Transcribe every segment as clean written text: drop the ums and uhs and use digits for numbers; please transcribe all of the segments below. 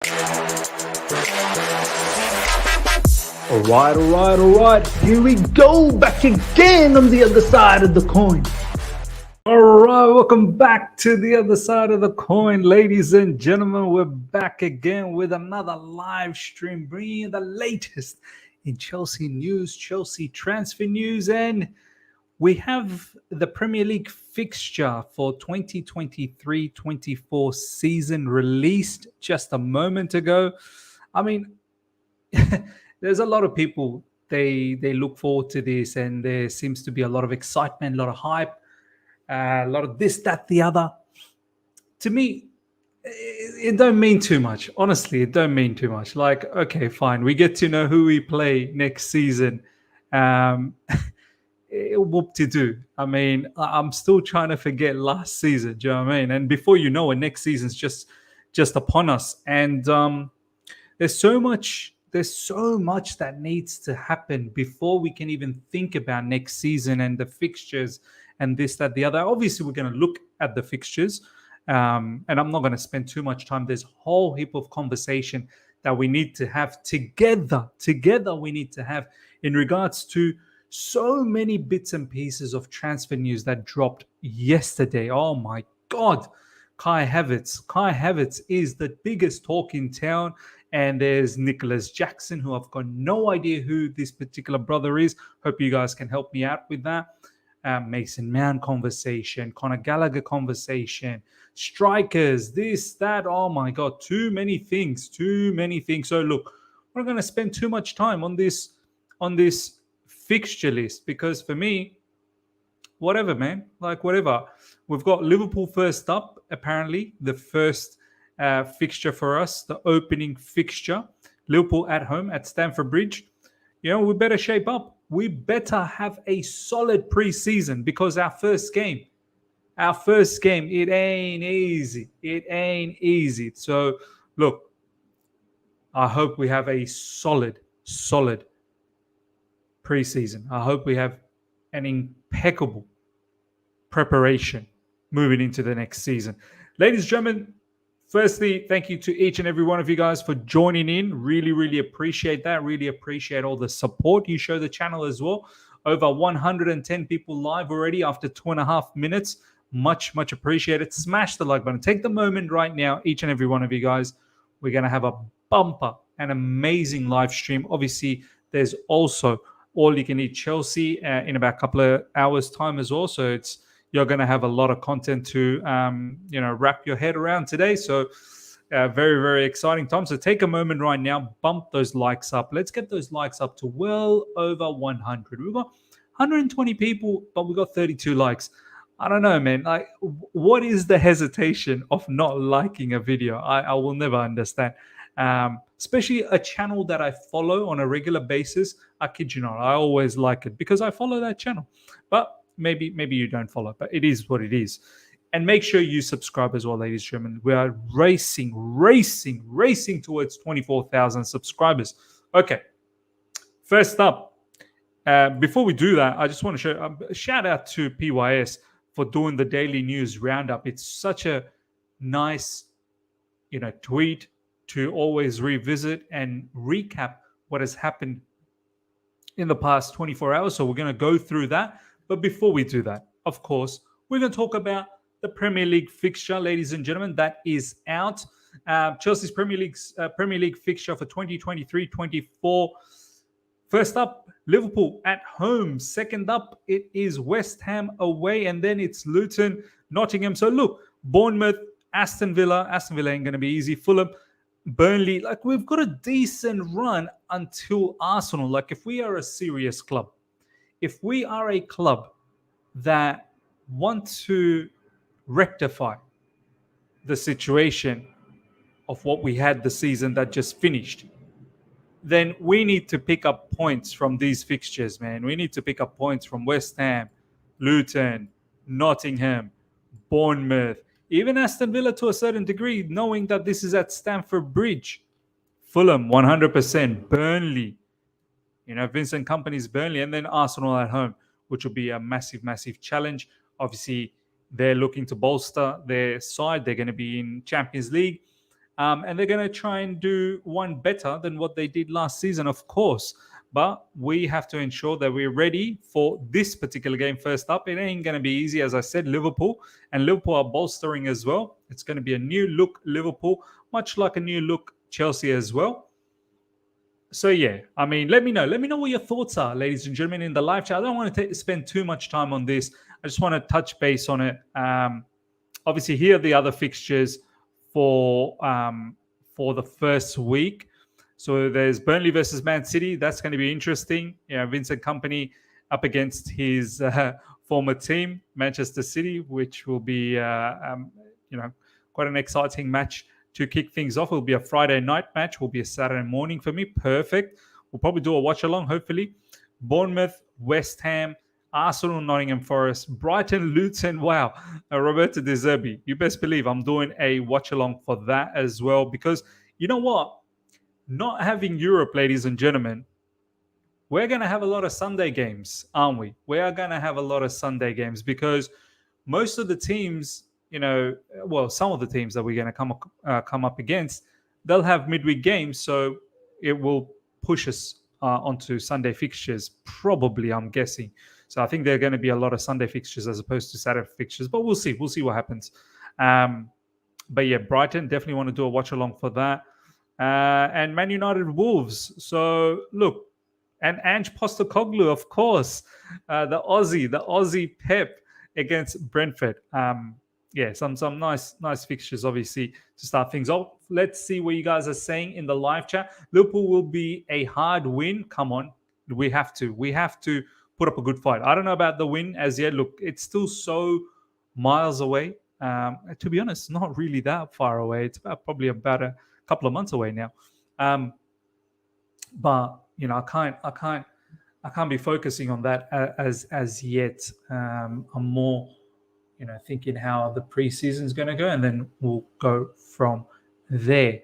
All right. Here we go, back again on the other side of the coin. All right, welcome back to the other side of the coin, ladies and gentlemen. We're back again with another live stream, bringing you the latest in Chelsea news, Chelsea transfer news, and we have the Premier League fixture for 2023-24 season released just a moment ago. I mean, there's a lot of people, they look forward to this, and there seems to be a lot of excitement, a lot of hype, a lot of this, that, the other. To me, it don't mean too much. Honestly, it don't mean too much. Like, okay, fine, we get to know who we play next season. Whoop-de-doo. I mean, I'm still trying to forget last season. Do you know what I mean? And before you know it, next season's just upon us. And there's so much that needs to happen before we can even think about next season and the fixtures and this, that, the other. Obviously, we're going to look at the fixtures, and I'm not going to spend too much time. There's a whole heap of conversation that we need to have together. We need to have in regards to so many bits and pieces of transfer news that dropped yesterday. Oh my God. Kai Havertz is the biggest talk in town. And there's Nicholas Jackson, who I've got no idea who this particular brother is. Hope you guys can help me out with that. Mason Mount conversation, Conor Gallagher conversation, strikers, this, that. Oh my God, too many things. So look, we're not going to spend too much time on this fixture list, because for me, whatever, man, like whatever. We've got Liverpool first up, apparently, the first fixture for us, the opening fixture. Liverpool at home at Stamford Bridge. You know, we better shape up. We better have a solid preseason, because our first game, it ain't easy. So, look, I hope we have a solid preseason. I hope we have an impeccable preparation moving into the next season. Ladies and gentlemen, firstly, thank you to each and every one of you guys for joining in. Really appreciate that. Really appreciate all the support you show the channel as well. Over 110 people live already after 2.5 minutes. Much appreciated. Smash the like button. Take the moment right now, each and every one of you guys. We're going to have a bumper, an amazing live stream. Obviously, there's also All You Can Eat Chelsea in about a couple of hours' time as well. So you're going to have a lot of content to wrap your head around today. So very exciting time. So take a moment right now, bump those likes up. Let's get those likes up to well over 100. We've got 120 people, but we've got 32 likes. I don't know, man. Like, what is the hesitation of not liking a video? I will never understand. Especially a channel that I follow on a regular basis. I kid you not, I always like it because I follow that channel. But maybe you don't follow, but it is what it is. And make sure you subscribe as well, ladies and gentlemen. We are racing towards 24,000 subscribers. Okay, first up, before we do that, I just want to show a shout out to PYS for doing the daily news roundup. It's such a nice, tweet to always revisit and recap what has happened in the past 24 hours. So we're going to go through that. But before we do that, of course, we're going to talk about the Premier League fixture, ladies and gentlemen, that is out. Chelsea's Premier League fixture for 2023-24. First up, Liverpool at home. Second up, it is West Ham away, and then it's Luton, Nottingham. So look, Bournemouth, Aston Villa. Aston Villa ain't going to be easy. Fulham, Burnley. Like, we've got a decent run until Arsenal. Like, if we are a serious club, if we are a club that want to rectify the situation of what we had the season that just finished, then we need to pick up points from these fixtures, man. We need to pick up points from West Ham, Luton, Nottingham, Bournemouth, even Aston Villa to a certain degree, knowing that this is at Stamford Bridge. Fulham, 100%. Burnley, Vincent Kompany's Burnley, and then Arsenal at home, which will be a massive challenge. Obviously, they're looking to bolster their side. They're going to be in Champions League. And they're going to try and do one better than what they did last season, of course. But we have to ensure that we're ready for this particular game first up. It ain't going to be easy, as I said, Liverpool. And Liverpool are bolstering as well. It's going to be a new look Liverpool, much like a new look Chelsea as well. So yeah, I mean, let me know what your thoughts are, ladies and gentlemen, in the live chat. I don't want to spend too much time on this. I just want to touch base on it. Obviously, here are the other fixtures for the first week. So there's Burnley versus Man City. That's going to be interesting. Vincent Kompany up against his former team, Manchester City, which will be quite an exciting match to kick things off. It'll be a Friday night match. Will be a Saturday morning for me. Perfect. We'll probably do a watch along, hopefully. Bournemouth, West Ham, Arsenal, Nottingham Forest, Brighton, Luton. Wow. Roberto De Zerbi. You best believe I'm doing a watch along for that as well, because you know what? Not having Europe, ladies and gentlemen, we're going to have a lot of Sunday games, aren't we? We are going to have a lot of Sunday games because most of the teams, some of the teams that we're going to come up against, they'll have midweek games, so it will push us onto Sunday fixtures, probably, I'm guessing. So I think there are going to be a lot of Sunday fixtures as opposed to Saturday fixtures, but we'll see. We'll see what happens. But yeah, Brighton, definitely want to do a watch along for that. And Man United Wolves. So look, and Ange Postecoglu, of course, the Aussie Pep against Brentford. Some nice fixtures, obviously, to start things off. Let's see what you guys are saying in the live chat. Liverpool will be a hard win. Come on, we have to put up a good fight. I don't know about the win as yet. Look, it's still so miles away. To be honest, not really that far away. It's probably about a couple of months away now. But I can't be focusing on that as yet. I'm more, thinking how the preseason is going to go, and then we'll go from there.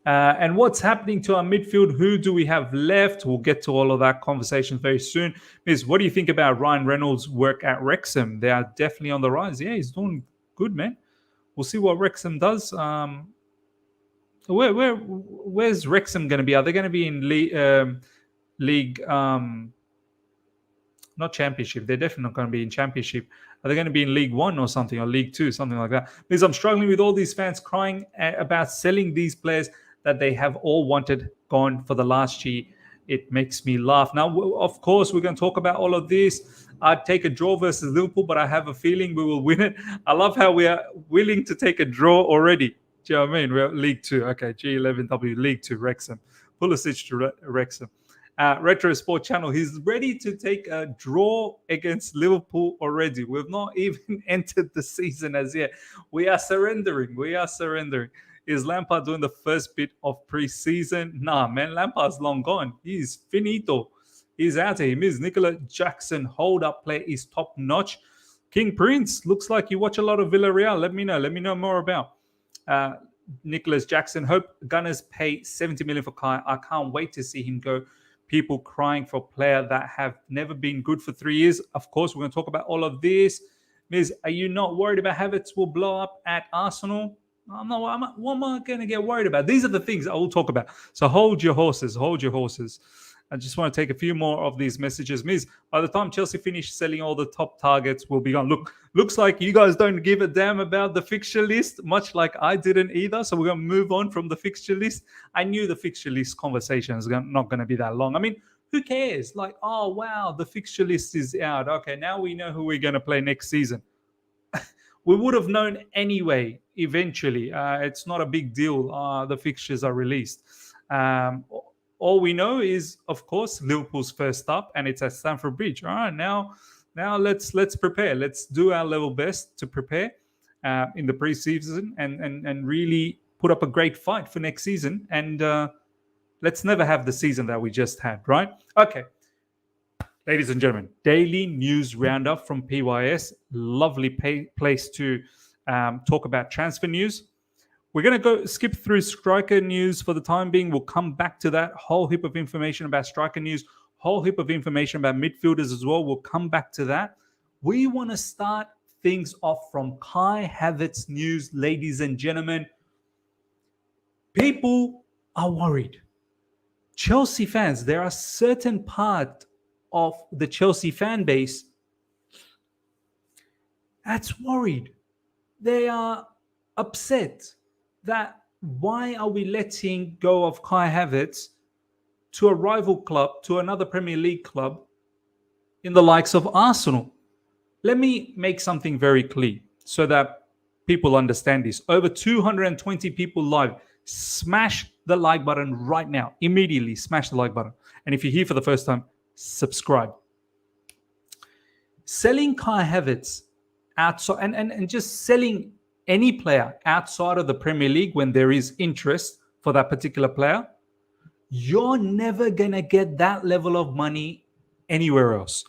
And what's happening to our midfield? Who do we have left? We'll get to all of that conversation very soon. Miz, what do you think about Ryan Reynolds' work at Wrexham? They are definitely on the rise. Yeah, he's doing good, man. We'll see what Wrexham does. Where's Wrexham going to be? Are they going to be in league? Not Championship. They're definitely not going to be in Championship. Are they going to be in League One or something, or League Two, something like that? Because I'm struggling with all these fans crying about selling these players that they have all wanted gone for the last year. It makes me laugh. Now, of course, we're going to talk about all of this. I'd take a draw versus Liverpool, but I have a feeling we will win it. I love how we are willing to take a draw already. Do you know what I mean? We're League Two. Okay, G11W, League Two, Wrexham. Pulisic to Wrexham. Retro Sport Channel, he's ready to take a draw against Liverpool already. We've not even entered the season as yet. We are surrendering. Is Lampard doing the first bit of pre-season? Nah, man, Lampard's long gone. He's finito. He's out of him. Is Nicola Jackson hold-up play is top-notch. King Prince, looks like you watch a lot of Villarreal. Let me know more about Nicholas Jackson. Hope Gunners pay 70 million for Kai. I can't wait to see him go. People crying for a player that have never been good for 3 years. Of course, we're going to talk about all of this. Miz, are you not worried about Havertz will blow up at Arsenal? I'm not. What am I going to get worried about? These are the things I will talk about. So hold your horses. I just want to take a few more of these messages. Miz, by the time Chelsea finish selling all the top targets, will be gone. Looks like you guys don't give a damn about the fixture list, much like I didn't either. So we're going to move on from the fixture list. I knew the fixture list conversation is not going to be that long. I mean, who cares? Like, oh, wow, the fixture list is out. Okay, now we know who we're going to play next season. We would have known anyway, eventually. It's not a big deal. The fixtures are released. All we know is, of course, Liverpool's first up, and it's at Stamford Bridge. All right, now let's prepare. Let's do our level best to prepare in the preseason and really put up a great fight for next season. And let's never have the season that we just had, right? Okay. Ladies and gentlemen, daily news roundup from PYS. Lovely place to talk about transfer news. We're going to go skip through striker news for the time being. We'll come back to that. Whole heap of information about striker news. Whole heap of information about midfielders as well. We'll come back to that. We want to start things off from Kai Havertz news, ladies and gentlemen. People are worried. Chelsea fans, there are certain part of the Chelsea fan base that's worried. They are upset that why are we letting go of Kai Havertz to a rival club, to another Premier League club in the likes of Arsenal? Let me make something very clear so that people understand this. Over 220 people live. Smash the like button right now. Immediately smash the like button. And if you're here for the first time, subscribe. Selling Kai Havertz outside and just selling any player outside of the Premier League when there is interest for that particular player, you're never going to get that level of money anywhere else.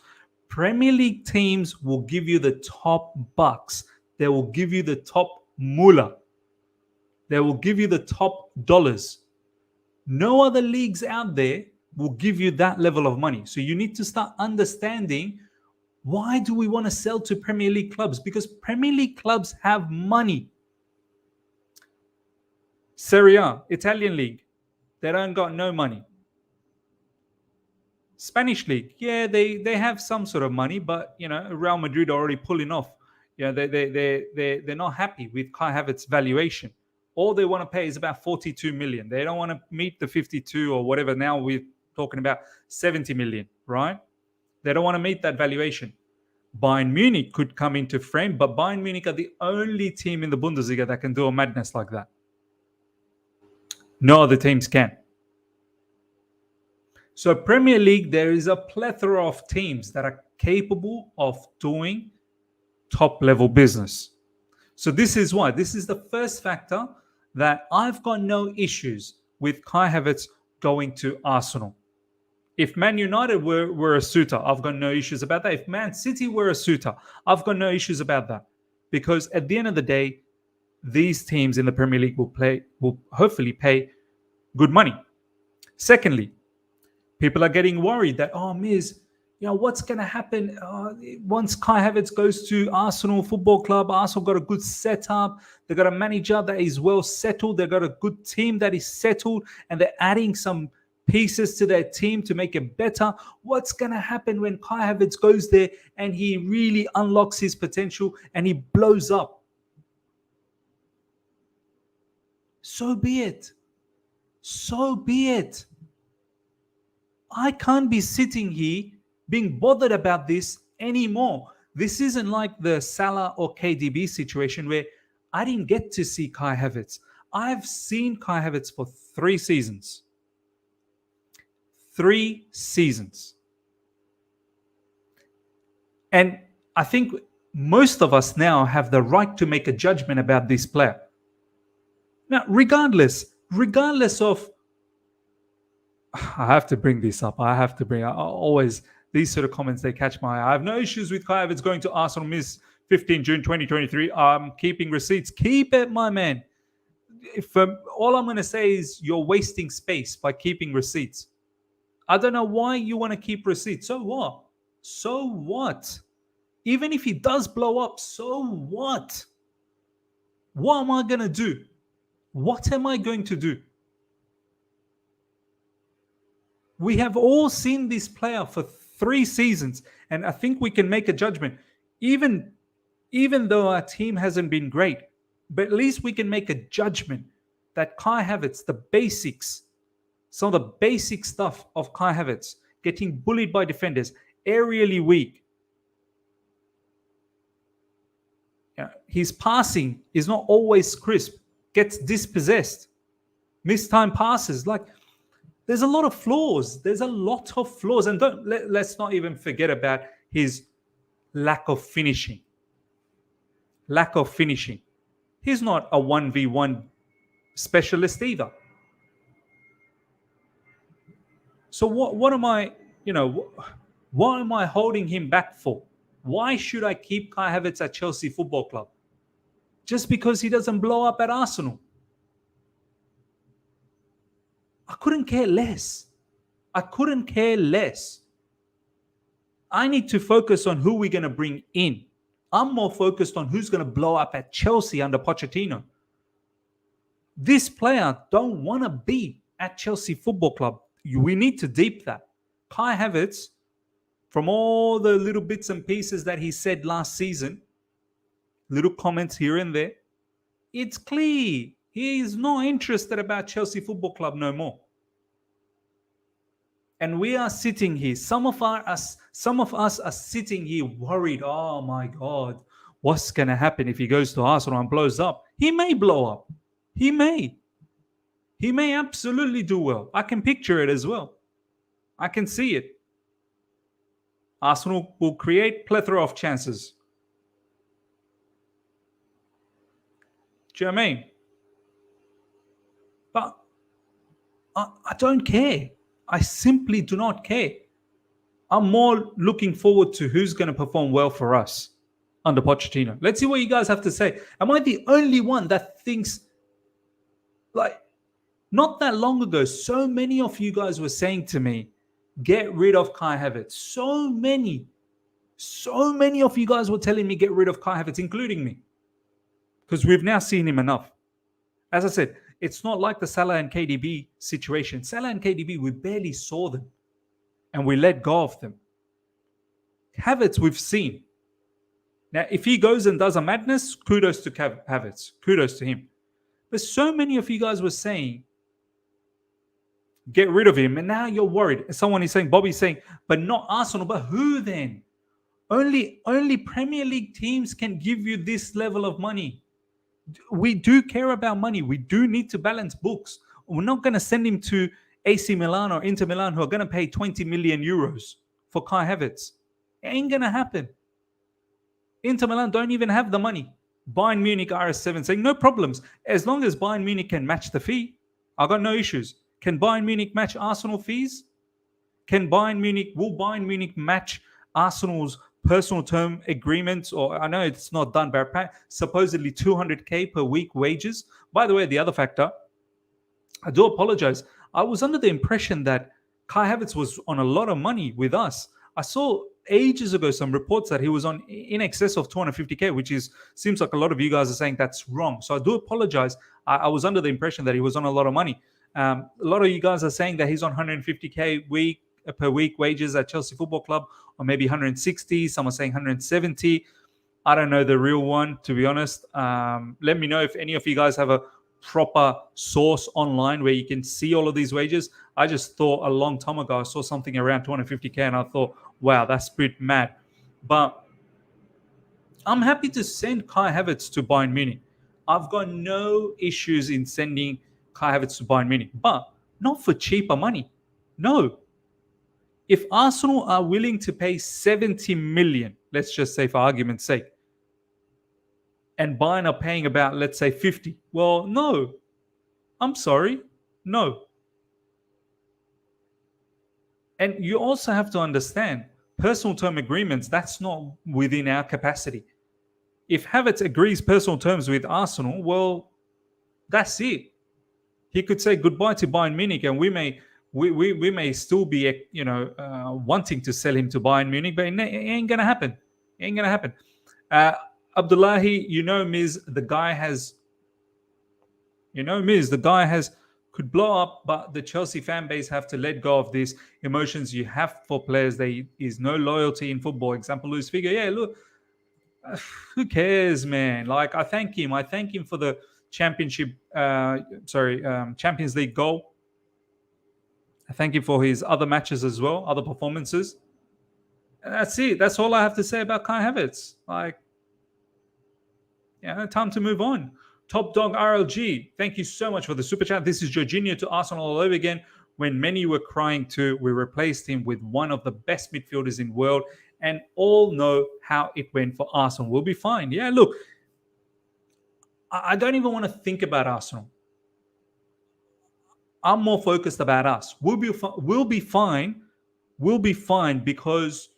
Premier League teams will give you the top bucks. They will give you the top moolah. They will give you the top dollars. No other leagues out there will give you that level of money. So you need to start understanding, why do we want to sell to Premier League clubs? Because Premier League clubs have money. Serie A, Italian league, they don't got no money. Spanish league, yeah, they have some sort of money, but Real Madrid are already pulling off. They're not happy with Kai Havertz's valuation. All they want to pay is about 42 million. They don't want to meet the 52 or whatever. Now we're talking about 70 million, right? They don't want to meet that valuation. Bayern Munich could come into frame, but Bayern Munich are the only team in the Bundesliga that can do a madness like that. No other teams can. So Premier League, there is a plethora of teams that are capable of doing top-level business. So this is why. This is the first factor that I've got no issues with Kai Havertz going to Arsenal. If Man United were a suitor, I've got no issues about that. If Man City were a suitor, I've got no issues about that. Because at the end of the day, these teams in the Premier League will hopefully pay good money. Secondly, people are getting worried that, Miz, what's going to happen once Kai Havertz goes to Arsenal Football Club? Arsenal got a good setup. They got a manager that is well settled. They got a good team that is settled, and they're adding some pieces to their team to make it better. What's going to happen when Kai Havertz goes there and he really unlocks his potential and he blows up? So be it. So be it. I can't be sitting here being bothered about this anymore. This isn't like the Salah or KDB situation where I didn't get to see Kai Havertz. I've seen Kai Havertz for 3 seasons. 3 seasons. And I think most of us now have the right to make a judgment about this player. Now, regardless of, I have to bring this up. Always these sort of comments, they catch my eye. I have no issues with Kai Havertz going to Arsenal, miss 15 June 2023. I'm keeping receipts. Keep it, my man. If all I'm going to say is you're wasting space by keeping receipts. I don't know why you want to keep receipts. So what? So what? Even if he does blow up, so what? What am I going to do? What am I going to do? We have all seen this player for 3 seasons, and I think we can make a judgment. Even though our team hasn't been great, but at least we can make a judgment that Kai Havertz, the basics, some of the basic stuff of Kai Havertz, getting bullied by defenders, aerially weak. His passing is not always crisp, gets dispossessed, missed time passes. There's a lot of flaws. And let's not even forget about his lack of finishing. He's not a 1v1 specialist either. So what am I holding him back for? Why should I keep Kai Havertz at Chelsea Football Club? Just because he doesn't blow up at Arsenal? I couldn't care less. I need to focus on who we're going to bring in. I'm more focused on who's going to blow up at Chelsea under Pochettino. This player don't want to be at Chelsea Football Club. We need to deep that. Kai Havertz, from all the little bits and pieces that he said last season, little comments here and there, it's clear he is not interested about Chelsea Football Club no more. And we are sitting here. Some of us are sitting here worried. Oh my God, what's going to happen if he goes to Arsenal and blows up? He may blow up. He may. He may absolutely do well. I can picture it as well. I can see it. Arsenal will create plethora of chances. Do you know what I mean? But I don't care. I simply do not care. I'm more looking forward to who's going to perform well for us under Pochettino. Let's see what you guys have to say. Am I the only one that thinks, like, not that long ago, so many of you guys were saying to me, get rid of Kai Havertz. So many of you guys were telling me get rid of Kai Havertz, including me. Because we've now seen him enough. As I said, it's not like the Salah and KDB situation. Salah and KDB, we barely saw them. And we let go of them. Havertz, we've seen. Now, if he goes and does a madness, kudos to Havertz. Kudos to him. But so many of you guys were saying, get rid of him. And now you're worried. Someone is saying, Bobby's saying, but not Arsenal. But who then? Only Premier League teams can give you this level of money. We do care about money. We do need to balance books. We're not going to send him to AC Milan or Inter Milan who are going to pay 20 million euros for Kai Havertz. It ain't going to happen. Inter Milan don't even have the money. Bayern Munich RS7 saying no problems. As long as Bayern Munich can match the fee, I've got no issues. Can Bayern Munich match Arsenal fees? Will Bayern Munich match Arsenal's personal term agreements? Or I know it's not done, but supposedly 200k per week wages. By the way, the other factor, I do apologize. I was under the impression that Kai Havertz was on a lot of money with us. I saw ages ago some reports that he was on in excess of 250k, which seems like a lot of you guys are saying that's wrong. So I do apologize. I was under the impression that he was on a lot of money. A lot of you guys are saying that he's on 150k per week wages at Chelsea Football Club, or maybe 160. Some are saying 170. I don't know the real one, to be honest. Let me know if any of you guys have a proper source online where you can see all of these wages. I just thought a long time ago I saw something around 250k and I thought, wow, that's a bit mad. But I'm happy to send Kai Havertz to Bayern Munich. I've got no issues in sending Kai Havertz to Bayern Munich, but not for cheaper money. No. If Arsenal are willing to pay 70 million, let's just say for argument's sake, and Bayern are paying about, let's say, 50, well, no. I'm sorry. No. And you also have to understand, personal term agreements, that's not within our capacity. If Havertz agrees personal terms with Arsenal, well, that's it. He could say goodbye to Bayern Munich, and we may still be, wanting to sell him to Bayern Munich, but it ain't gonna happen. It ain't gonna happen. Abdullahi, Miz, the guy could blow up, but the Chelsea fan base have to let go of these emotions you have for players. There is no loyalty in football. Example, Luis Figo. Yeah, look, who cares, man? Like, I thank him. I thank him for the Champions League goal. I thank him for his other matches as well, other performances. And that's it. That's all I have to say about Kai Havertz. Like, time to move on. Top Dog RLG, thank you so much for the super chat. This is Jorginho to Arsenal all over again. When many were crying too, we replaced him with one of the best midfielders in the world, and all know how it went for Arsenal. We'll be fine. Yeah, look, I don't even want to think about Arsenal. I'm more focused about us. We'll be fine. We'll be fine because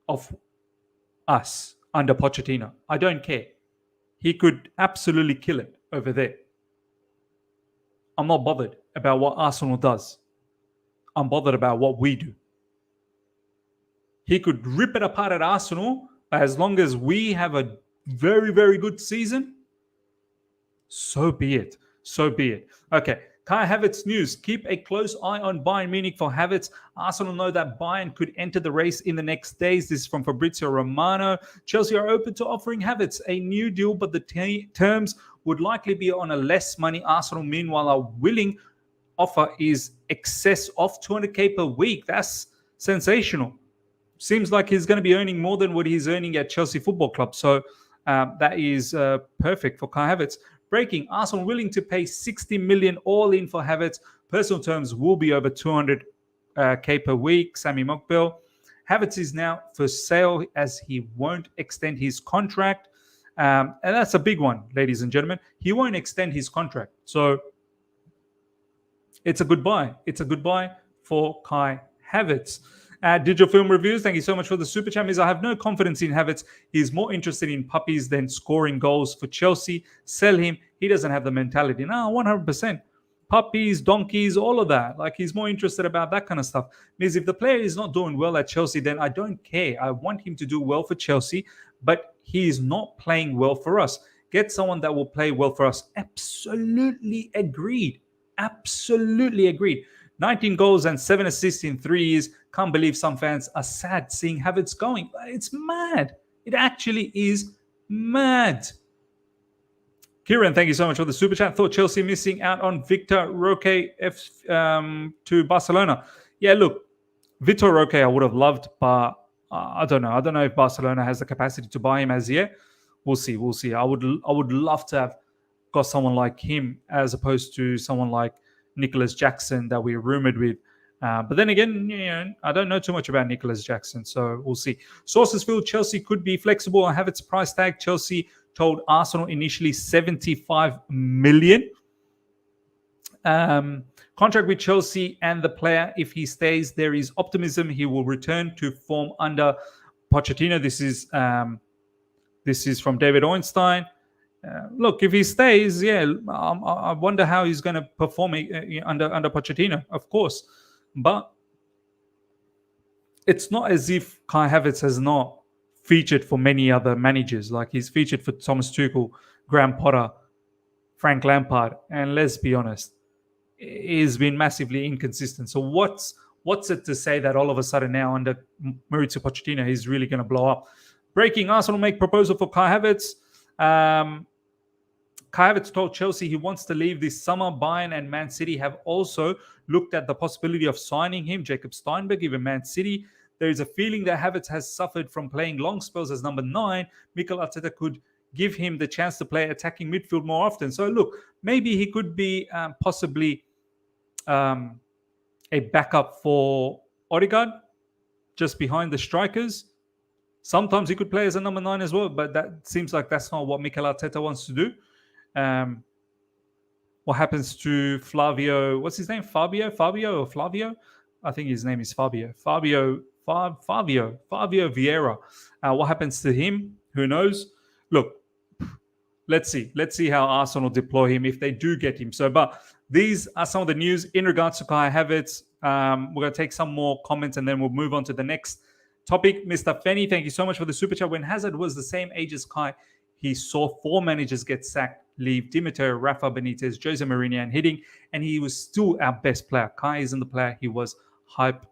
of us under Pochettino. I don't care. He could absolutely kill it over there. I'm not bothered about what Arsenal does. I'm bothered about what we do. He could rip it apart at Arsenal, but as long as we have a very, very good season, so be it. so be it. Okay, Kai Havertz news. Keep a close eye on Bayern Munich for Havertz. Arsenal know that Bayern could enter the race in the next days. This is from Fabrizio Romano. Chelsea are open to offering Havertz a new deal, but the terms would likely be on a less money. Arsenal, meanwhile, are willing. Offer is excess of 200k per week. That's sensational. Seems like he's going to be earning more than what he's earning at Chelsea Football Club. So that is perfect for Kai Havertz. Breaking, Arsenal willing to pay 60 million all in for Havertz. Personal terms will be over 200k per week. Sammy Mokbel. Havertz is now for sale as he won't extend his contract. And that's a big one, ladies and gentlemen. He won't extend his contract. So it's a goodbye. It's a goodbye for Kai Havertz. Digital Film Reviews, thank you so much for the super chat. I have no confidence in Havertz. He's more interested in puppies than scoring goals for Chelsea. Sell him. He doesn't have the mentality. No, 100%. Puppies, donkeys, all of that. Like, he's more interested about that kind of stuff. Means if the player is not doing well at Chelsea, then I don't care. I want him to do well for Chelsea, but he is not playing well for us. Get someone that will play well for us. Absolutely agreed. Absolutely agreed. 19 goals and 7 assists in 3 years. Can't believe some fans are sad seeing Havertz going. It's mad. It actually is mad. Kieran, thank you so much for the super chat. Thought Chelsea missing out on Victor Roque to Barcelona. Yeah, look, Victor Roque I would have loved, but I don't know. I don't know if Barcelona has the capacity to buy him as yet. We'll see. We'll see. I would love to have got someone like him as opposed to someone like Nicholas Jackson that we're rumored with. But then again, I don't know too much about Nicholas Jackson, so we'll see. Sources feel Chelsea could be flexible on Havertz's price tag. Chelsea told Arsenal initially 75 million. Contract with Chelsea and the player, if he stays, there is optimism he will return to form under Pochettino. This is from David Ornstein. Look, if he stays, I wonder how he's going to perform under Pochettino, of course. But it's not as if Kai Havertz has not featured for many other managers. Like, he's featured for Thomas Tuchel, Graham Potter, Frank Lampard, and let's be honest, he's been massively inconsistent. So what's it to say that all of a sudden now under Mauricio Pochettino he's really going to blow up? Breaking, Arsenal make proposal for Kai Havertz. Kai Havertz told Chelsea he wants to leave this summer. Bayern and Man City have also looked at the possibility of signing him. Jacob Steinberg, even Man City. There is a feeling that Havertz has suffered from playing long spells as number 9. Mikel Arteta could give him the chance to play attacking midfield more often. So look, maybe he could be possibly a backup for Odegaard, just behind the strikers. Sometimes he could play as a number 9 as well, but that seems like that's not what Mikel Arteta wants to do. What happens to Flavio? What's his name? Fabio or Flavio? I think his name is Fabio. Fabio Vieira. What happens to him? Who knows? Look, let's see. Let's see how Arsenal deploy him if they do get him. But these are some of the news in regards to Kai Havertz. We're going to take some more comments and then we'll move on to the next topic. Mr. Fenny, thank you so much for the super chat. When Hazard was the same age as Kai, he saw 4 managers get sacked, leave Dimitar, Rafa Benitez, Jose Mourinho, and Hiddink, and he was still our best player. Kai isn't the player he was hyped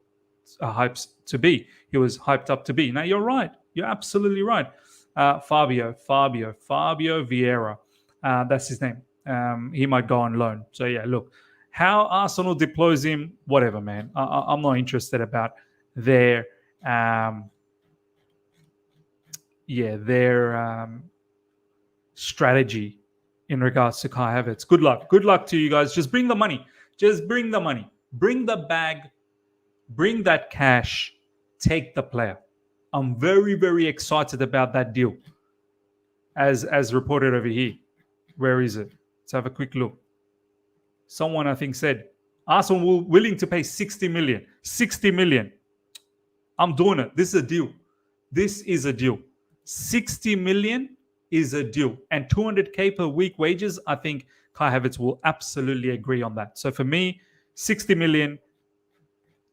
to be. He was hyped up to be. Now, you're right. You're absolutely right. Fabio Vieira. That's his name. He might go on loan. So, yeah, look. How Arsenal deploys him, whatever, man. I'm not interested about their strategy in regards to Kai Havertz. Good luck. Good luck to you guys. Just bring the money. Just bring the money. Bring the bag. Bring that cash. Take the player. I'm very, very excited about that deal. As reported over here. Where is it? Let's have a quick look. Someone, I think, said Arsenal willing to pay 60 million. 60 million. I'm doing it. This is a deal. This is a deal. 60 million is a deal. And 200k per week wages, I think Kai Havertz will absolutely agree on that. So for me, 60 million,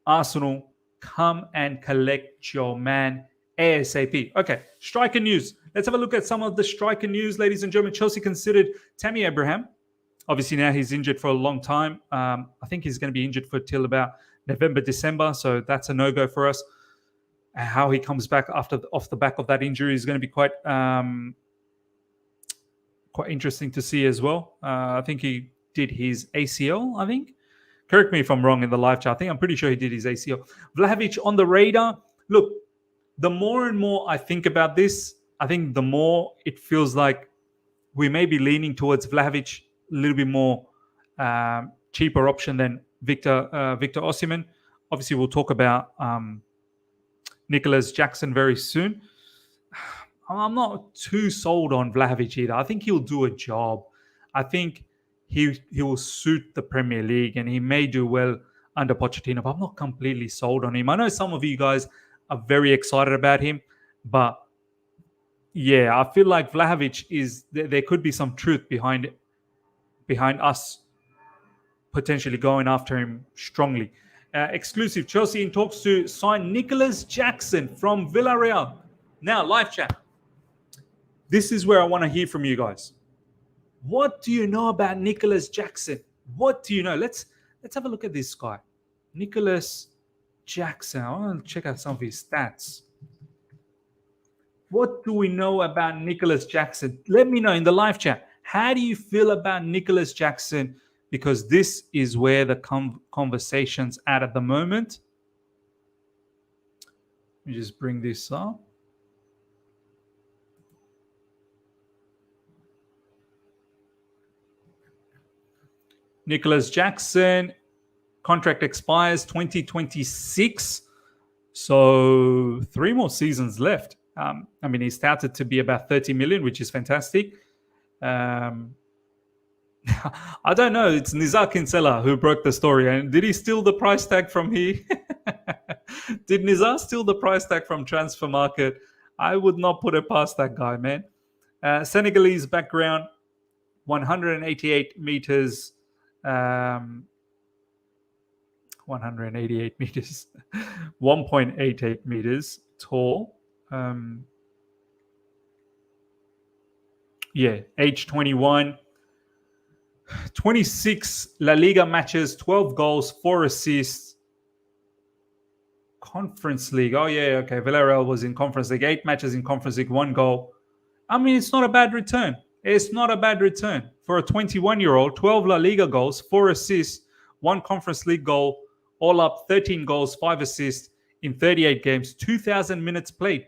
Arsenal, come and collect your man ASAP. Okay, striker news. Let's have a look at some of the striker news, ladies and gentlemen. Chelsea considered Tammy Abraham Obviously, now he's injured for a long time. I think he's going to be injured for till about November, December. So that's a no-go for us. How he comes back off the back of that injury is going to be quite interesting to see as well. I think he did his ACL, I think. Correct me if I'm wrong in the live chat. I'm pretty sure he did his ACL. Vlahovic on the radar. Look, the more and more I think about this, I think the more it feels like we may be leaning towards Vlahovic, a little bit more cheaper option than Victor Osimhen. Obviously, we'll talk about Nicholas Jackson very soon. I'm not too sold on Vlahovic either. I think he'll do a job. I think he will suit the Premier League and he may do well under Pochettino, but I'm not completely sold on him. I know some of you guys are very excited about him, but yeah, I feel like Vlahovic there could be some truth behind us potentially going after him strongly. Exclusive, Chelsea in talks to sign Nicholas Jackson from Villarreal. Now, live chat. This is where I want to hear from you guys. What do you know about Nicholas Jackson? What do you know? Let's have a look at this guy. Nicholas Jackson. I want to check out some of his stats. What do we know about Nicholas Jackson? Let me know in the live chat. How do you feel about Nicholas Jackson? Because this is where the conversation's at the moment. Let me just bring this up. Nicholas Jackson, contract expires 2026. So 3 more seasons left. I mean, he's touted to be about 30 million, which is fantastic. I don't know. It's Nizar Kinsella who broke the story. And did he steal the price tag from here? Did Nizar steal the price tag from Transfer Market? I would not put it past that guy, man. Senegalese background, 188 meters. 188 meters, 1.88 meters tall. Age 21. 26 La Liga matches, 12 goals, 4 assists. Conference League. Oh, yeah, okay. Villarreal was in Conference League. 8 matches in Conference League, 1 goal. I mean, it's not a bad return. It's not a bad return. For a 21-year-old, 12 La Liga goals, 4 assists, 1 Conference League goal, all up 13 goals, 5 assists in 38 games, 2,000 minutes played.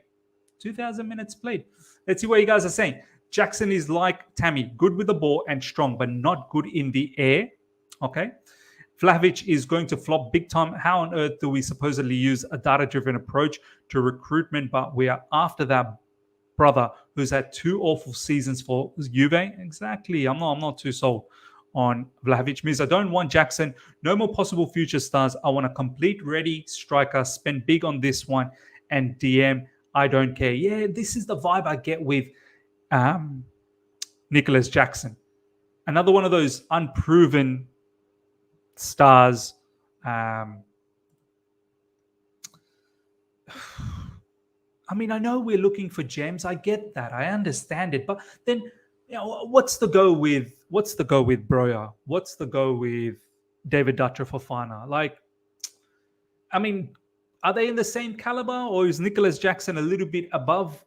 2,000 minutes played. Let's see what you guys are saying. Jackson is like Tammy, good with the ball and strong, but not good in the air. Okay. Vlahovic is going to flop big time. How on earth do we supposedly use a data-driven approach to recruitment, but we are after that brother who's had 2 awful seasons for Juve? Exactly. I'm not too sold on Vlahovic. Means I don't want Jackson. No more possible future stars. I want a complete ready striker. Spend big on this one and DM. I don't care. Yeah, this is the vibe I get with Nicholas Jackson. Another one of those unproven stars. I mean, I know we're looking for gems. I get that. I understand it. But then, you know, what's the go with Broya? What's the go with David Datra Fofana? Like, I mean, are they in the same caliber, or is Nicholas Jackson a little bit above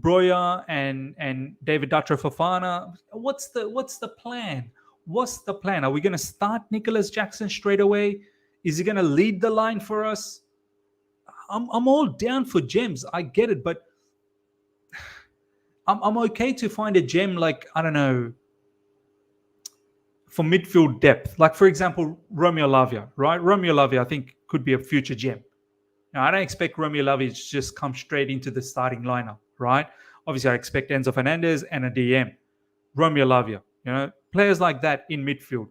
Broya and David Datra Fofana? What's the plan? What's the plan? Are we going to start Nicholas Jackson straight away? Is he going to lead the line for us? I'm all down for gems. I get it, but I'm okay to find a gem like, I don't know, for midfield depth. Like, for example, Romeo Lavia, right? Romeo Lavia, I think, could be a future gem. Now, I don't expect Romeo Lavia to just come straight into the starting lineup, right? Obviously, I expect Enzo Fernandez and a DM. Romeo Lavia, you know, players like that in midfield.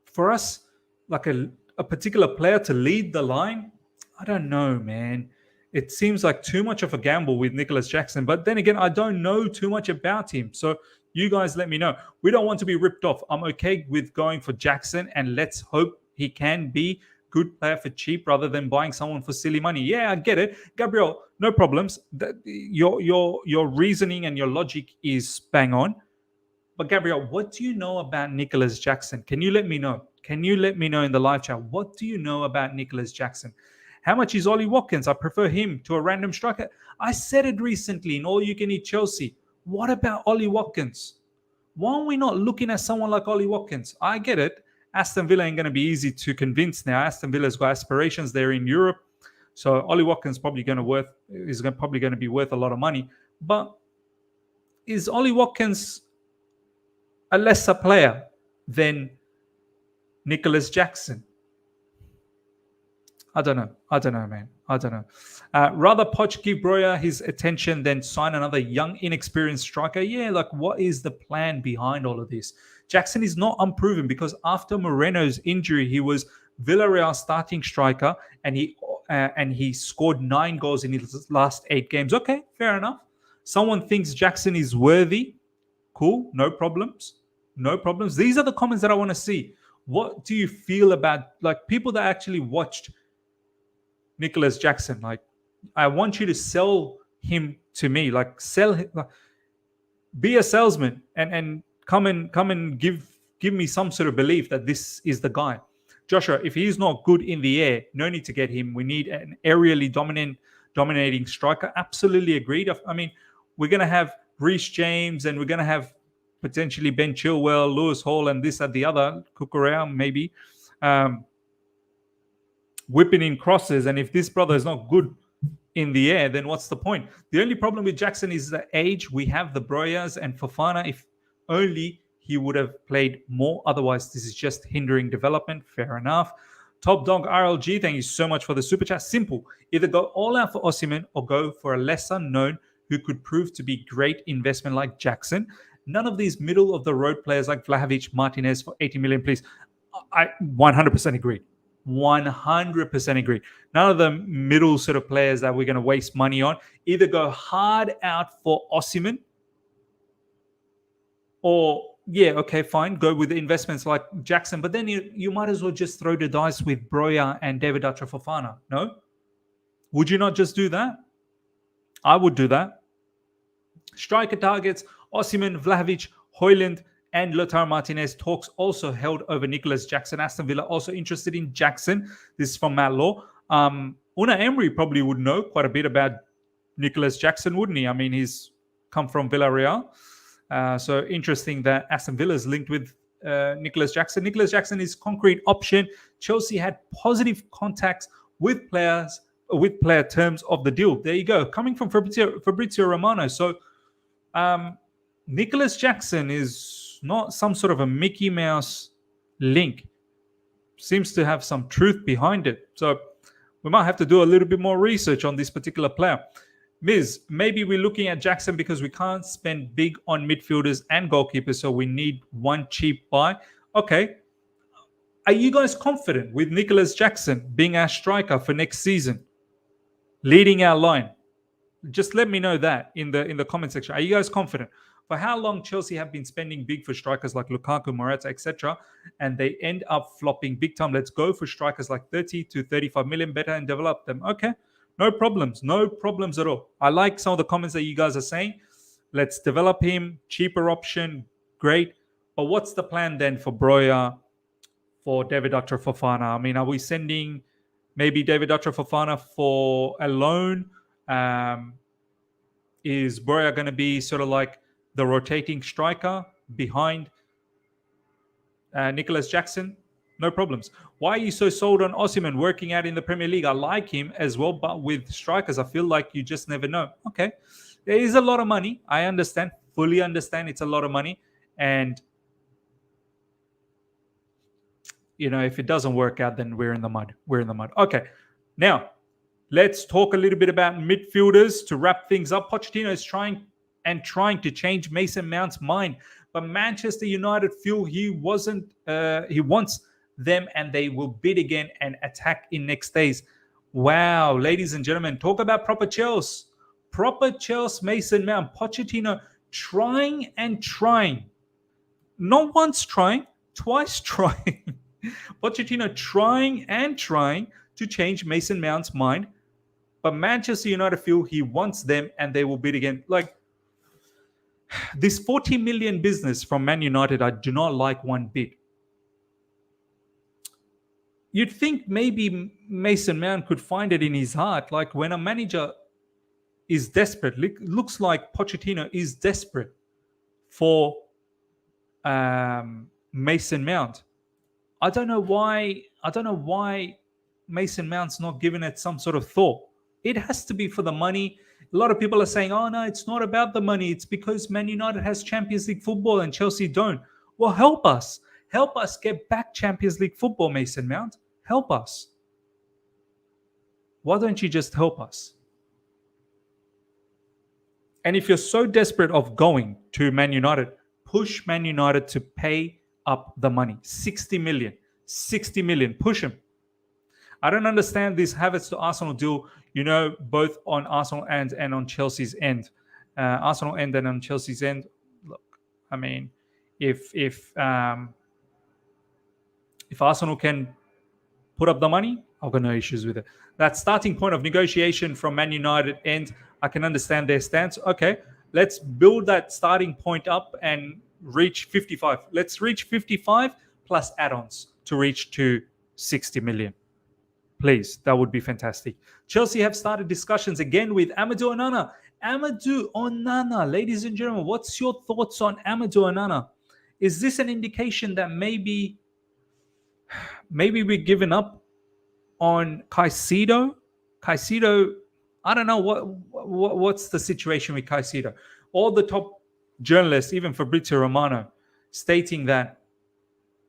For us, like a particular player to lead the line, I don't know, man. It seems like too much of a gamble with Nicholas Jackson. But then again, I don't know too much about him. So you guys let me know. We don't want to be ripped off. I'm okay with going for Jackson, and let's hope he can be good player for cheap rather than buying someone for silly money. Yeah, I get it. Gabriel, no problems. Your reasoning and your logic is bang on. But Gabriel, what do you know about Nicholas Jackson? Can you let me know? Can you let me know in the live chat? What do you know about Nicholas Jackson? How much is Ollie Watkins? I prefer him to a random striker. I said it recently in All You Can Eat Chelsea. What about Ollie Watkins? Why are we not looking at someone like Ollie Watkins? I get it. Aston Villa ain't going to be easy to convince now. Aston Villa's got aspirations there in Europe. So Ollie Watkins is probably going to be worth a lot of money. But is Ollie Watkins a lesser player than Nicholas Jackson? I don't know, man. I don't know. Rather Poch give Broja his attention than sign another young, inexperienced striker. Yeah, like what is the plan behind all of this? Jackson is not unproven because after Moreno's injury, he was Villarreal starting striker and he scored 9 goals in his last 8 games. Okay, fair enough. Someone thinks Jackson is worthy. Cool, no problems. No problems. These are the comments that I want to see. What do you feel about like people that actually watched Nicholas Jackson? Like, I want you to sell him to me. Like, sell him. Be a salesman and come and give me some sort of belief that this is the guy. Joshua, if he's not good in the air, no need to get him. We need an aerially dominating striker. Absolutely agreed. I mean, we're going to have Reece James and we're going to have potentially Ben Chilwell, Lewis Hall, and this and the other, Cucurella maybe, whipping in crosses. And if this brother is not good in the air, then what's the point? The only problem with Jackson is the age. We have the Brojas and Fofana. If only he would have played more. Otherwise, this is just hindering development. Fair enough. Top Dog RLG, thank you so much for the super chat. Simple. Either go all out for Osimhen or go for a lesser known who could prove to be great investment like Jackson. None of these middle of the road players like Vlahovic, Martinez for 80 million, please. I 100% agree. 100% agree. None of the middle sort of players that we're going to waste money on. Either go hard out for Osimhen or, yeah, okay, fine, go with the investments like Jackson. But then you might as well just throw the dice with Broja and David Fofana, no? Would you not just do that? I would do that. Striker targets, Osimhen, Vlahovic, Højlund, and Lautaro Martinez. Talks also held over Nicholas Jackson. Aston Villa also interested in Jackson. This is from Matt Law. Una Emery probably would know quite a bit about Nicholas Jackson, wouldn't he? I mean, he's come from Villarreal. So interesting that Aston Villa is linked with Nicholas Jackson. Nicholas Jackson is concrete option. Chelsea had positive contacts with player terms of the deal. There you go. Coming from Fabrizio Romano. So Nicholas Jackson is not some sort of a Mickey Mouse link. Seems to have some truth behind it. So we might have to do a little bit more research on this particular player. Miz, maybe we're looking at Jackson because we can't spend big on midfielders and goalkeepers, so we need one cheap buy. Okay. Are you guys confident with Nicholas Jackson being our striker for next season, leading our line? Just let me know that in the comment section. Are you guys confident? For how long Chelsea have been spending big for strikers like Lukaku, Morata, etc., and they end up flopping big time? Let's go for strikers like 30 to 35 million better and develop them. Okay, no problems at all. I like some of the comments that you guys are saying. Let's develop him, cheaper option, great. But what's the plan then for Broja, for David Fofana? I mean, are we sending maybe David Fofana for a loan? Is Broja going to be sort of like the rotating striker behind Nicholas Jackson? No problems. Why are you so sold on Osimhen working out in the Premier League? I like him as well, but with strikers, I feel like you just never know. Okay, there is a lot of money. I understand, fully understand it's a lot of money. And, you know, if it doesn't work out, then we're in the mud. Okay, now let's talk a little bit about midfielders to wrap things up. Pochettino is trying to change Mason Mount's mind, but Manchester United feel he wants them and they will bid again and attack in next days. Wow, ladies and gentlemen, talk about proper Chelsea. Proper Chelsea Mason Mount. Pochettino trying. Not once trying, twice trying. Pochettino trying to change Mason Mount's mind, but Manchester United feel he wants them and they will bid again. Like, This 40 million business from Man United, I do not like one bit. You'd think maybe Mason Mount could find it in his heart. Like when a manager is desperate, looks like Pochettino is desperate for Mason Mount. I don't know why Mason Mount's not giving it some sort of thought. It has to be for the money. A lot of people are saying, oh no, it's not about the money. It's because Man United has Champions League football and Chelsea don't. Well, help us. Help us get back Champions League football, Mason Mount. Help us. Why don't you just help us? And if you're so desperate of going to Man United, push Man United to pay up the money. 60 million. 60 million. Push him. I don't understand this Havertz to Arsenal deal, both on Arsenal end and on Chelsea's end. Arsenal end and on Chelsea's end. Look, I mean, if Arsenal can put up the money, I've got no issues with it. That starting point of negotiation from Man United end, I can understand their stance. Okay, let's build that starting point up and reach 55. Let's reach 55 plus add-ons to reach to 60 million. Please, that would be fantastic. Chelsea have started discussions again with Amadou Onana. Amadou Onana, ladies and gentlemen, what's your thoughts on Amadou Onana? Is this an indication that maybe we're giving up on Caicedo? Caicedo, I don't know what's the situation with Caicedo. All the top journalists, even Fabrizio Romano, stating that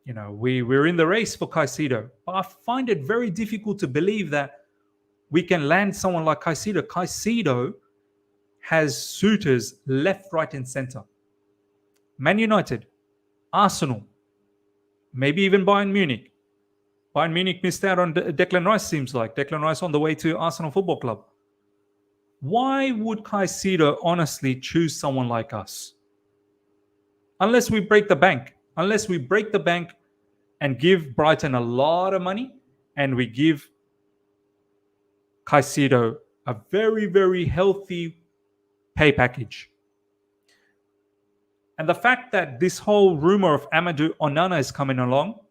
we're in the race for Caicedo. But I find it very difficult to believe that we can land someone like Caicedo. Caicedo has suitors left, right, and center. Man United, Arsenal, maybe even Bayern Munich. Bayern Munich missed out on Declan Rice, seems like. Declan Rice on the way to Arsenal Football Club. Why would Caicedo honestly choose someone like us? Unless we break the bank. Unless we break the bank and give Brighton a lot of money and we give Caicedo a very, very healthy pay package. And the fact that this whole rumor of Amadou Onana is coming along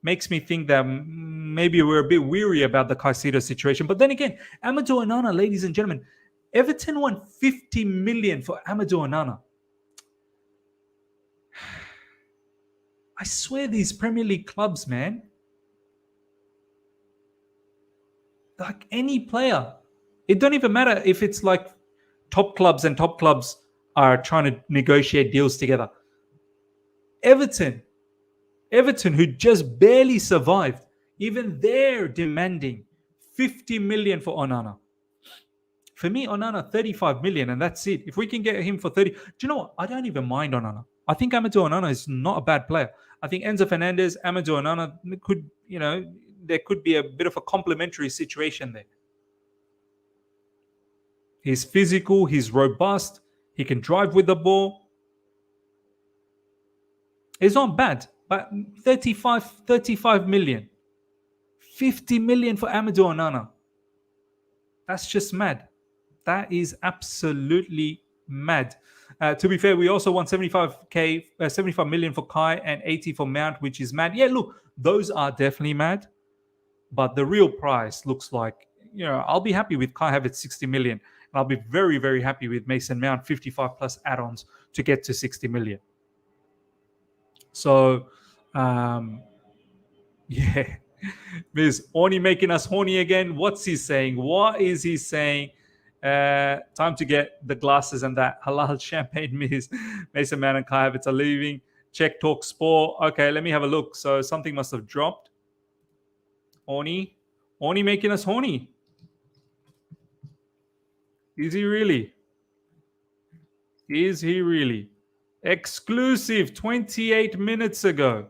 makes me think that maybe we're a bit weary about the Caicedo situation. But then again, Amadou Onana, ladies and gentlemen, Everton won 50 million for Amadou Onana. I swear these Premier League clubs, man, like any player, it don't even matter if it's like top clubs and top clubs are trying to negotiate deals together. Everton, who just barely survived, even they're demanding 50 million for Onana. For me, Onana, 35 million, and that's it. If we can get him for 30, do you know what? I don't even mind Onana. I think Amadou Onana is not a bad player. I think Enzo Fernandez, Amadou Onana could, there could be a bit of a complementary situation there. He's physical, he's robust, he can drive with the ball. It's not bad, but 35 million. 50 million for Amadou Onana. That's just mad. That is absolutely mad. To be fair, we also won 75 million for Kai and 80 for Mount, which is mad. Yeah, look, those are definitely mad. But the real price looks like, I'll be happy with Kai Havertz 60 million. And I'll be very, very happy with Mason Mount 55 plus add-ons to get to 60 million. So, yeah. Miss Orny making us horny again. What's he saying? What is he saying? Time to get the glasses and that halal champagne, Miss. Mason Mount and Kai Havertz are leaving. Check Talk Sport. Okay, let me have a look. So something must have dropped. Orny making us horny. Is he really? Exclusive 28 minutes ago.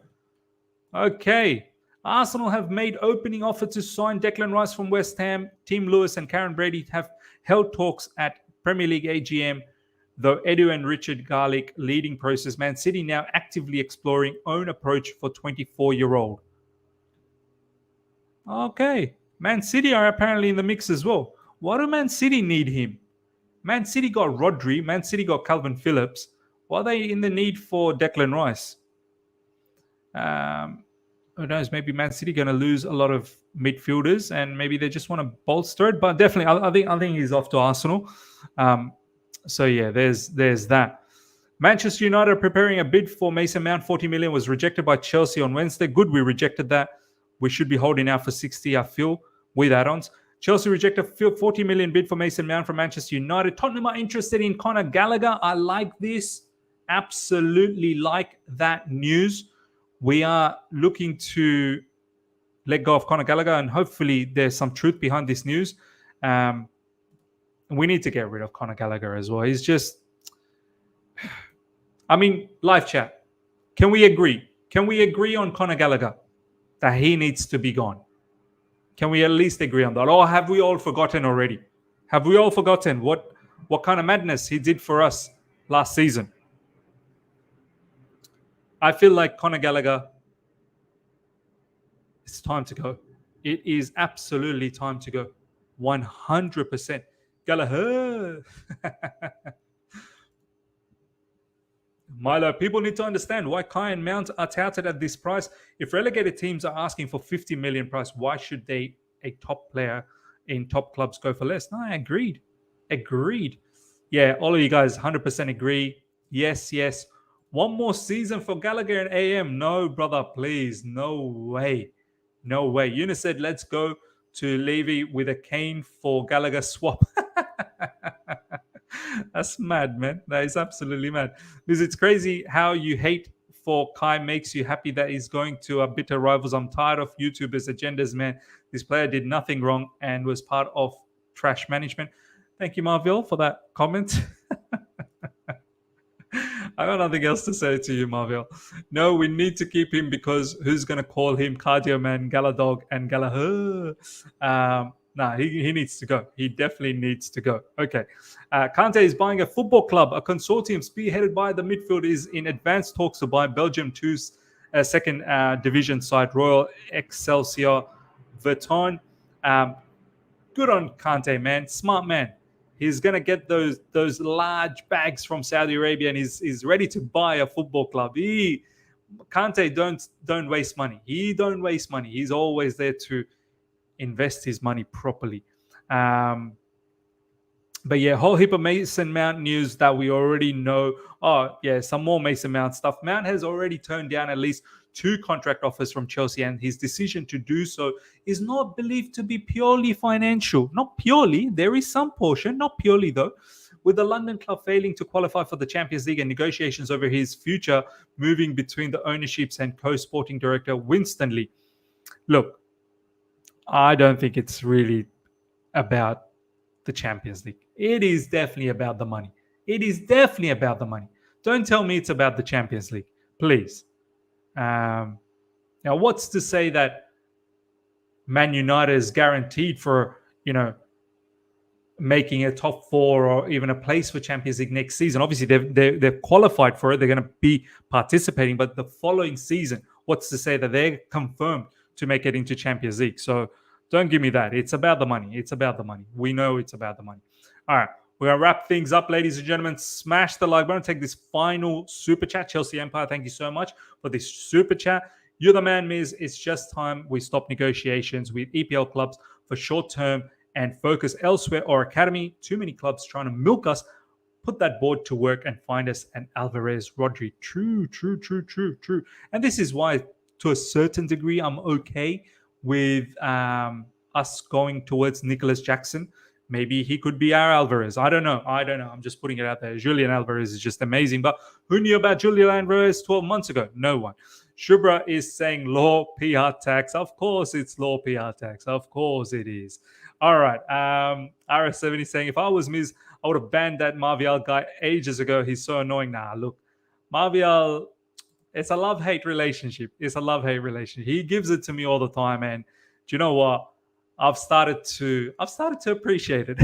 Okay. Arsenal have made opening offer to sign Declan Rice from West Ham. Tim Lewis and Karen Brady have held talks at Premier League AGM, though Edu and Richard Garlick leading process. Man City now actively exploring own approach for 24-year-old. Okay. Man City are apparently in the mix as well. Why do Man City need him? Man City got Rodri. Man City got Calvin Phillips. Why are they in the need for Declan Rice? Who knows? Maybe Man City going to lose a lot of midfielders, and maybe they just want to bolster it. But definitely, I think he's off to Arsenal. So yeah, there's that. Manchester United are preparing a bid for Mason Mount. 40 million was rejected by Chelsea on Wednesday. Good, we rejected that. We should be holding out for 60, I feel, with add-ons. Chelsea rejected a 40 million bid for Mason Mount from Manchester United. Tottenham are interested in Conor Gallagher. I like this. Absolutely like that news. We are looking to let go of Conor Gallagher, and hopefully there's some truth behind this news. We need to get rid of Conor Gallagher as well. He's just... I mean, live chat. Can we agree? Can we agree on Conor Gallagher that he needs to be gone? Can we at least agree on that? Or have we all forgotten already? Have we all forgotten what kind of madness he did for us last season? I feel like Conor Gallagher, it's time to go. It is absolutely time to go. 100%. Gallagher. Milo, people need to understand why Kai and Mount are touted at this price. If relegated teams are asking for 50 million price, why should a top player in top clubs go for less? No, I agreed. Yeah, all of you guys 100% agree. Yes. One more season for Gallagher and AM. No, brother, please. No way. Eunice said, let's go to Levy with a Kane for Gallagher swap. That's mad, man. That is absolutely mad. Because it's crazy how you hate for Kai makes you happy that he's going to a bitter rivals. I'm tired of YouTubers' agendas, man. This player did nothing wrong and was part of trash management. Thank you, Marville, for that comment. I got nothing else to say to you, Marville. No, we need to keep him because who's going to call him Cardio Man, Galadog, and Gallagher? He needs to go. He definitely needs to go. Okay. Kante is buying a football club. A consortium spearheaded by the midfield is in advanced talks to buy Belgium 2's second division side, Royal Excelsior Verton. Good on Kante, man. Smart man. He's going to get those large bags from Saudi Arabia, and he's ready to buy a football club. Kante don't waste money. He don't waste money. He's always there to invest his money properly. But yeah, whole heap of Mason Mount news that we already know. Oh yeah, some more Mason Mount stuff. Mount has already turned down at least 2 contract offers from Chelsea, and his decision to do so is not believed to be purely financial. Not purely. There is some portion, not purely though. With the London club failing to qualify for the Champions League and negotiations over his future moving between the ownerships and co-sporting director Winston Lee. Look, I don't think it's really about the Champions League. It is definitely about the money. Don't tell me it's about the Champions League, please. Now, what's to say that Man United is guaranteed for, making a top 4 or even a place for Champions League next season? Obviously, they've qualified for it. They're going to be participating. But the following season, what's to say that they're confirmed to make it into Champions League? So don't give me that. It's about the money. We know it's about the money. All right. We're going to wrap things up, ladies and gentlemen. Smash the like button. Take this final super chat. Chelsea Empire, thank you so much for this super chat. You're the man, Miz. It's just time we stop negotiations with EPL clubs for short term and focus elsewhere or academy. Too many clubs trying to milk us. Put that board to work and find us an Alvarez, Rodri. True. And this is why, to a certain degree, I'm okay with us going towards Nicholas Jackson. Maybe he could be our Alvarez. I don't know. I'm just putting it out there. Julian Alvarez is just amazing. But who knew about Julian Alvarez 12 months ago? No one. Shubra is saying law PR tax. Of course it's law PR tax. Of course it is. All right. RS70 saying, if I was Miz, I would have banned that Martial guy ages ago. He's so annoying. Nah, look. Martial, it's a love-hate relationship. He gives it to me all the time. And do you know what? I've started to appreciate it.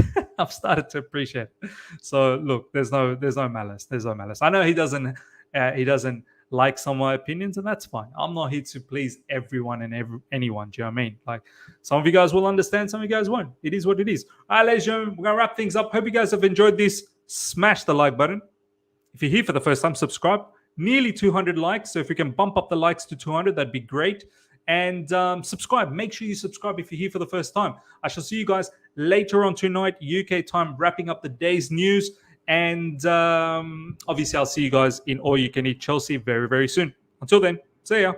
So look, there's no malice. I know he doesn't like some of my opinions, and that's fine. I'm not here to please everyone and anyone. Do you know what I mean? Like, some of you guys will understand, some of you guys won't. It is what it is. All right, ladies and gentlemen, we're gonna wrap things up. Hope you guys have enjoyed this. Smash the like button If you're here for the first time, subscribe. Nearly 200 likes. So if we can bump up the likes to 200, that'd be great. And subscribe. Make sure you subscribe if you're here for the first time. I shall see you guys later on tonight, UK time, wrapping up the day's news. And obviously, I'll see you guys in All You Can Eat Chelsea very, very soon. Until then, see ya.